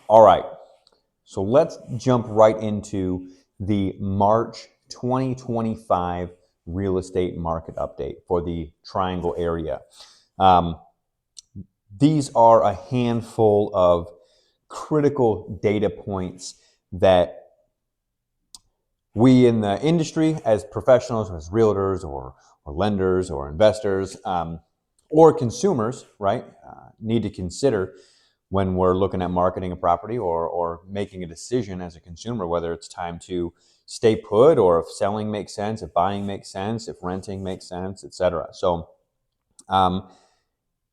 All right, so let's jump right into the March 2025 real estate market update for the Triangle area. Um, these are a handful of critical data points that we in the industry, as professionals, as realtors or lenders or investors or consumers, right, need to consider when we're looking at marketing a property or making a decision as a consumer, whether it's time to stay put or if selling makes sense, if buying makes sense, if renting makes sense, etc. So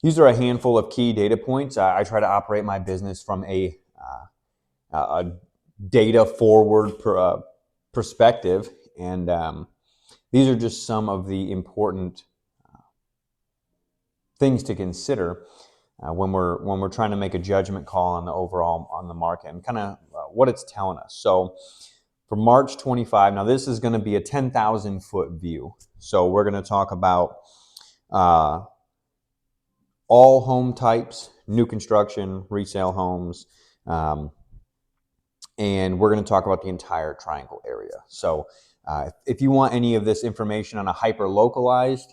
these are a handful of key data points. I try to operate my business from a data forward perspective, and these are just some of the important things to consider when we're trying to make a judgment call on the overall on the market and kind of what it's telling us. So for March 25, now this is going to be a 10,000 foot view. So we're going to talk about all home types, new construction, resale homes, and we're going to talk about the entire Triangle area. So if you want any of this information on a hyper localized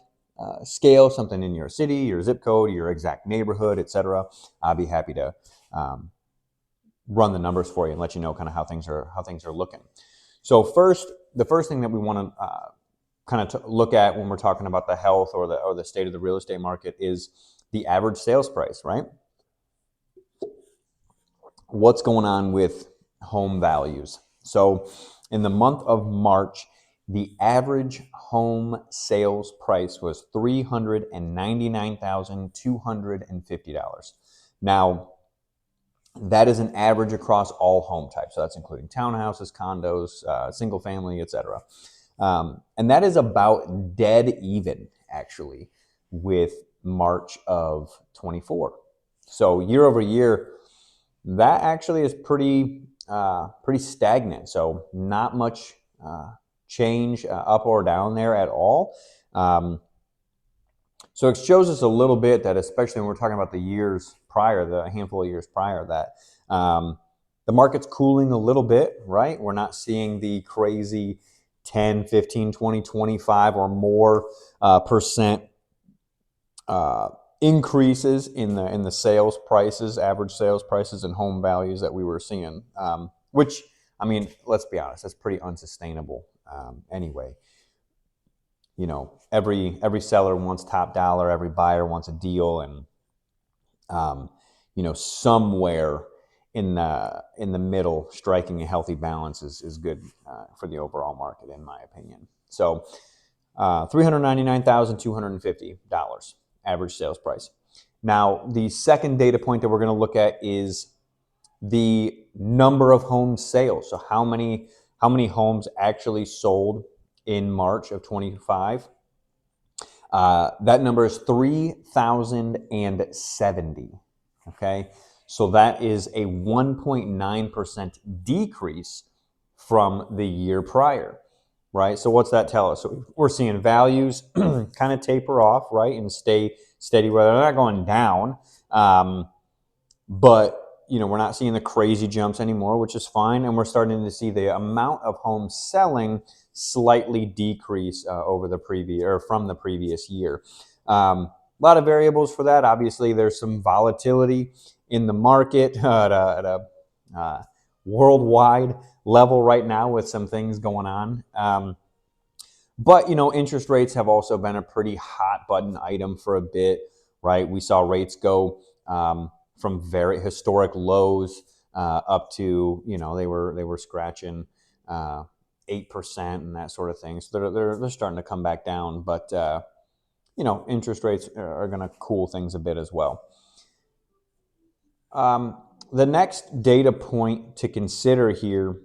scale, something in your city, your zip code, your exact neighborhood, etc., I'll be happy to run the numbers for you and let you know kind of how things are looking. So the first thing that we want to kind of look at when we're talking about the health or the state of the real estate market is the average sales price, right? What's going on with home values? So in the month of March, the average home sales price was $399,250. Now, that is an average across all home types. So that's including townhouses, condos, single family, etc. And that is about dead even, actually, with March of 24. So year over year, that actually is pretty stagnant. So not much change up or down there at all. So it shows us a little bit that, especially when we're talking about the years prior, the handful of years prior, that the market's cooling a little bit, right? We're not seeing the crazy 10, 15, 20, 25 or more percent increases in the sales prices, average sales prices and home values that we were seeing, which, I mean, let's be honest, that's pretty unsustainable anyway. You know, every seller wants top dollar, every buyer wants a deal, and you know, somewhere in the middle, striking a healthy balance is good for the overall market, in my opinion. So, $399,250 average sales price. Now, the second data point that we're going to look at is the number of home sales. So how many homes actually sold in March of 25? That number is 3,070. Okay, so that is a 1.9% decrease from the year prior, right? So what's that tell us? So we're seeing values kind of taper off, right, and stay steady where they're not going down, but you know, we're not seeing the crazy jumps anymore, which is fine, and we're starting to see the amount of homes selling slightly decrease over the previous or from the previous year. A lot of variables for that. Obviously, there's some volatility in the market at a worldwide level right now with some things going on. But, you know, interest rates have also been a pretty hot button item for a bit, right? We saw rates go from very historic lows up to, you know, they were scratching 8% and that sort of thing. So they're starting to come back down, but you know, interest rates are going to cool things a bit as well. The next data point to consider here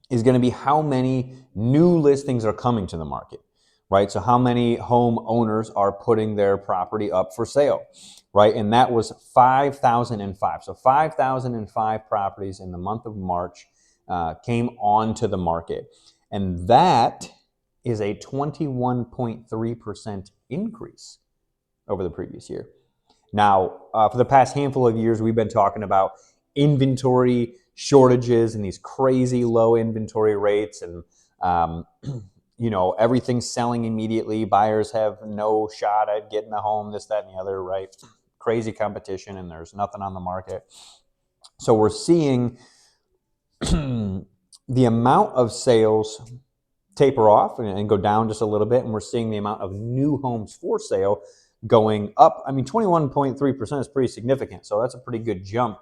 is going to be how many new listings are coming to the market, right? So how many home owners are putting their property up for sale, right? And that was 5,005. So 5,005 properties in the month of March came onto the market. And that is a 21.3% increase over the previous year. Now, for the past handful of years, we've been talking about inventory shortages and these crazy low inventory rates, and everything's selling immediately. Buyers have no shot at getting a home, this, that, and the other, right? Crazy competition, and there's nothing on the market. So we're seeing the amount of sales taper off and go down just a little bit, and we're seeing the amount of new homes for sale going up. I mean, 21.3% is pretty significant, so that's a pretty good jump.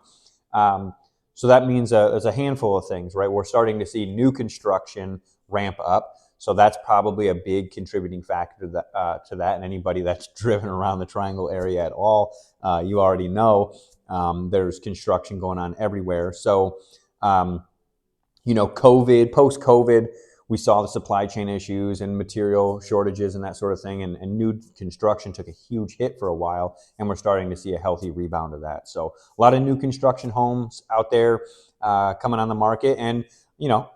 So that means there's a handful of things, right? We're starting to see new construction ramp up, so that's probably a big contributing factor to that. And anybody that's driven around the Triangle area at all, you already know there's construction going on everywhere. So, COVID, post-COVID, we saw the supply chain issues and material shortages and that sort of thing, and new construction took a huge hit for a while, and we're starting to see a healthy rebound of that. So a lot of new construction homes out there coming on the market, and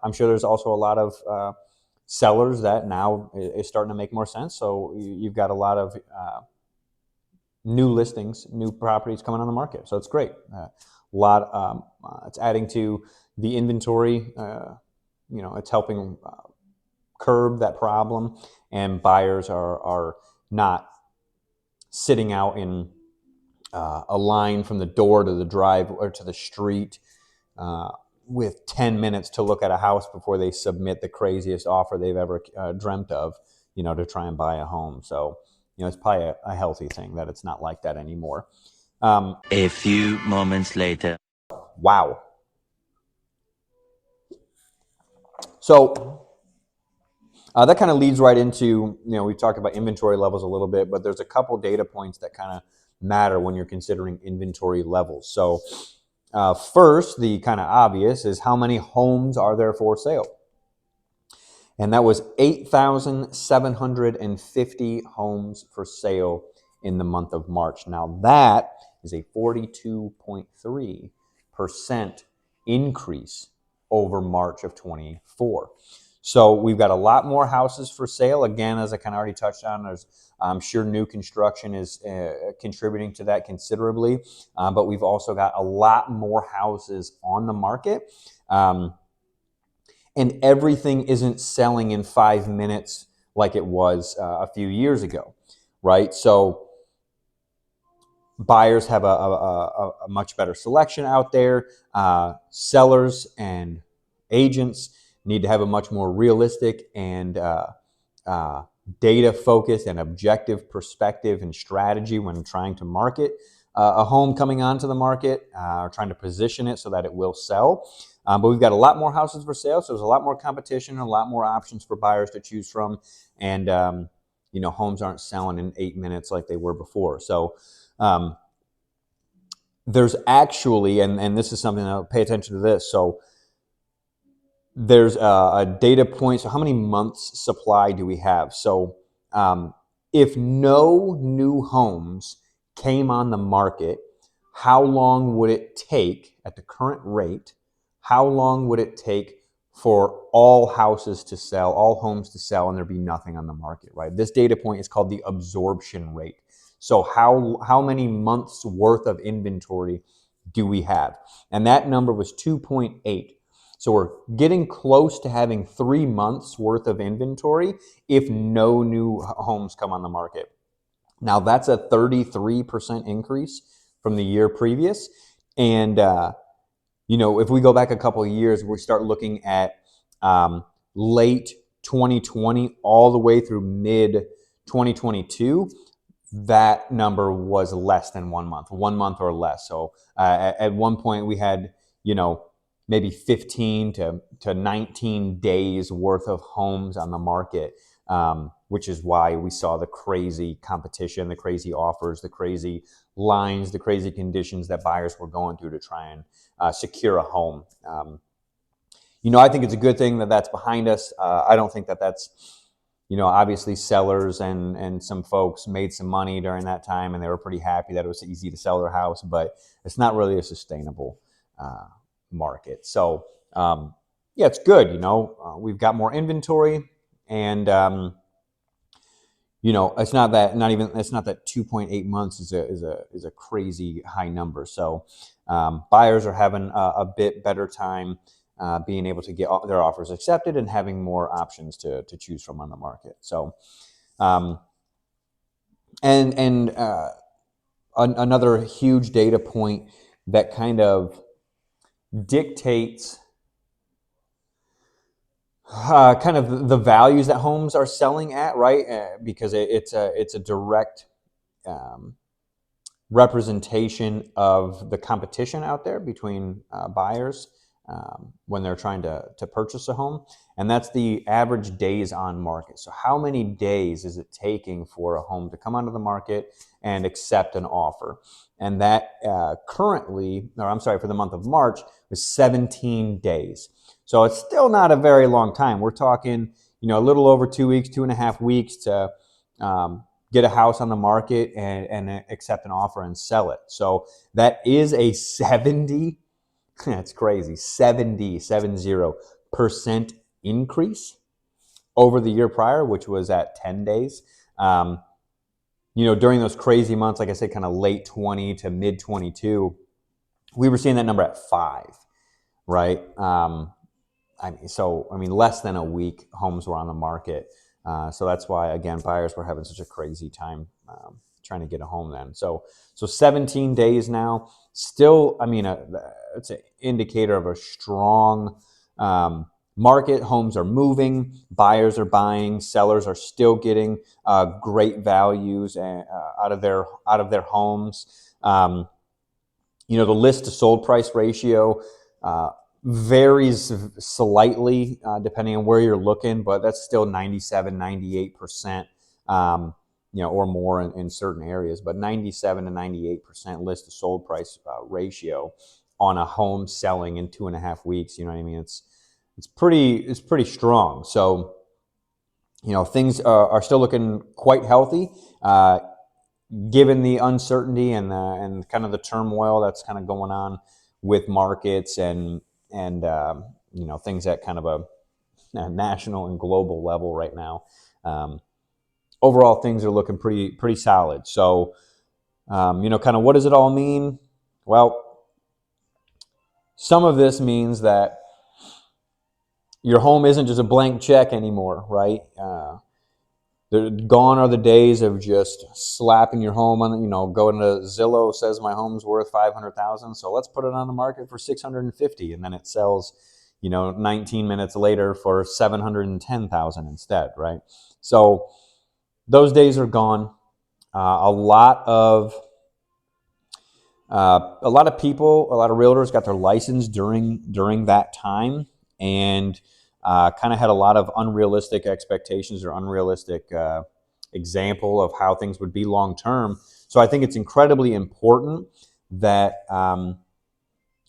I'm sure there's also a lot of sellers that now is starting to make more sense. So you've got a lot of new listings, new properties coming on the market. So it's great. It's adding to the inventory. It's helping curb that problem, and buyers are not sitting out in a line from the door to the drive or to the street with 10 minutes to look at a house before they submit the craziest offer they've ever dreamt of, to try and buy a home. So, it's probably a healthy thing that it's not like that anymore. A few moments later. Wow. So that kind of leads right into, we talked about inventory levels a little bit, but there's a couple data points that kind of matter when you're considering inventory levels. So first, the kind of obvious is how many homes are there for sale? And that was 8,750 homes for sale in the month of March. Now that is a 42.3% increase over March of 24. So we've got a lot more houses for sale. Again, as I kind of already touched on, I'm sure new construction is contributing to that considerably, but we've also got a lot more houses on the market. And everything isn't selling in 5 minutes like it was a few years ago, right? So buyers have a much better selection out there. Sellers and agents need to have a much more realistic and data-focused and objective perspective and strategy when trying to market a home coming onto the market, or trying to position it so that it will sell. But we've got a lot more houses for sale, so there's a lot more competition, a lot more options for buyers to choose from, and homes aren't selling in 8 minutes like they were before. So there's actually, and this is something I'll pay attention to this. So there's a data point. So how many months supply do we have? So if no new homes came on the market, how long would it take at the current rate? How long would it take for all houses to sell, all homes to sell, and there be nothing on the market, right? This data point is called the absorption rate. So how many months worth of inventory do we have? And that number was 2.8. So we're getting close to having 3 months worth of inventory if no new homes come on the market. Now that's a 33% increase from the year previous. And, if we go back a couple of years, we start looking at late 2020 all the way through mid 2022, that number was less than 1 month, 1 month or less. So at one point we had, maybe 15 to 19 days worth of homes on the market, which is why we saw the crazy competition, the crazy offers, the crazy lines, the crazy conditions that buyers were going through to try and secure a home. I think it's a good thing that that's behind us. I don't think that that's, obviously sellers and some folks made some money during that time, and they were pretty happy that it was easy to sell their house, but it's not really a sustainable market. So it's good. We've got more inventory, and it's not that 2.8 months is a crazy high number. So buyers are having a bit better time being able to get their offers accepted and having more options to choose from on the market. So another huge data point that kind of dictates kind of the values that homes are selling at, right? Because it's a direct representation of the competition out there between buyers when they're trying to purchase a home, and that's the average days on market. So how many days is it taking for a home to come onto the market and accept an offer? And that for the month of March, was 17 days. So it's still not a very long time. We're talking, a little over 2 weeks, 2.5 weeks to get a house on the market and accept an offer and sell it. So that is a 70, that's crazy, 70% increase over the year prior, which was at 10 days. During those crazy months, like I said, kind of late 20 to mid 22, we were seeing that number at 5, right? Less than a week, homes were on the market. So that's why, again, buyers were having such a crazy time trying to get a home then. So 17 days now, still, it's an indicator of a strong market. Homes are moving, buyers are buying, sellers are still getting great values out of their homes. The list to sold price ratio varies slightly depending on where you're looking, but that's still 97, 98%, or more in certain areas, but 97 to 98% list to sold price ratio on a home selling in 2.5 weeks. You know what I mean? It's pretty strong. So, things are still looking quite healthy, given the uncertainty and kind of the turmoil that's kind of going on with markets and things at kind of a national and global level right now. Overall, things are looking pretty solid. So, kind of what does it all mean? Well, some of this means that your home isn't just a blank check anymore, right? Gone are the days of just slapping your home on, going to Zillow, says my home's worth $500,000, so let's put it on the market for $650,000, and then it sells, 19 minutes later for $710,000 instead, right? So those days are gone. A lot of people, a lot of realtors got their license during that time, and kind of had a lot of unrealistic expectations or unrealistic example of how things would be long term. So I think it's incredibly important that,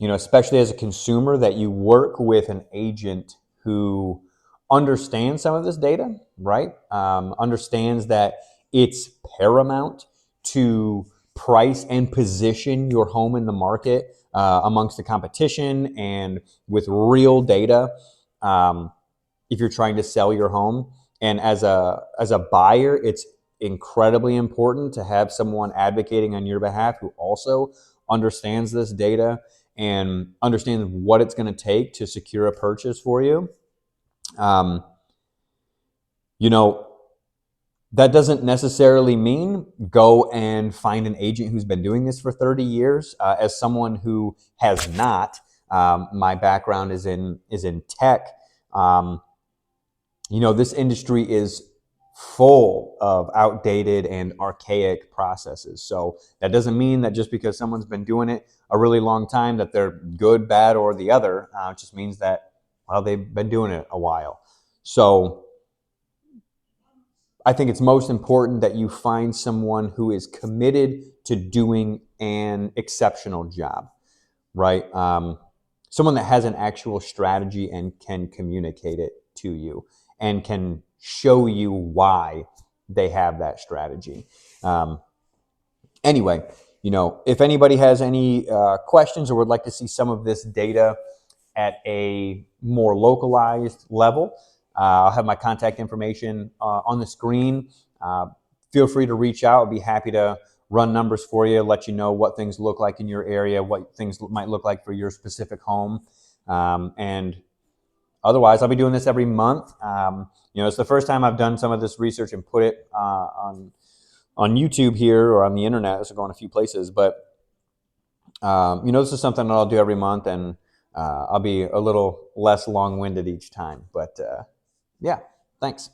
especially as a consumer, that you work with an agent who understands some of this data, right? Understands that it's paramount to price and position your home in the market amongst the competition and with real data. If you're trying to sell your home, and as a buyer, it's incredibly important to have someone advocating on your behalf who also understands this data and understands what it's going to take to secure a purchase for you. That doesn't necessarily mean go and find an agent who's been doing this for 30 years. As someone who has not, my background is in tech. This industry is full of outdated and archaic processes. So that doesn't mean that just because someone's been doing it a really long time that they're good, bad, or the other. It just means that, well, they've been doing it a while. So I think it's most important that you find someone who is committed to doing an exceptional job, right? Someone that has an actual strategy and can communicate it to you and can show you why they have that strategy. Anyway, if anybody has any questions or would like to see some of this data at a more localized level, I'll have my contact information on the screen. feel free to reach out. I'd be happy to run numbers for you, let you know what things look like in your area, what things might look like for your specific home. And otherwise, I'll be doing this every month. It's the first time I've done some of this research and put it on YouTube here or on the internet. This will go in a few places, but this is something that I'll do every month, and I'll be a little less long-winded each time. But yeah, thanks.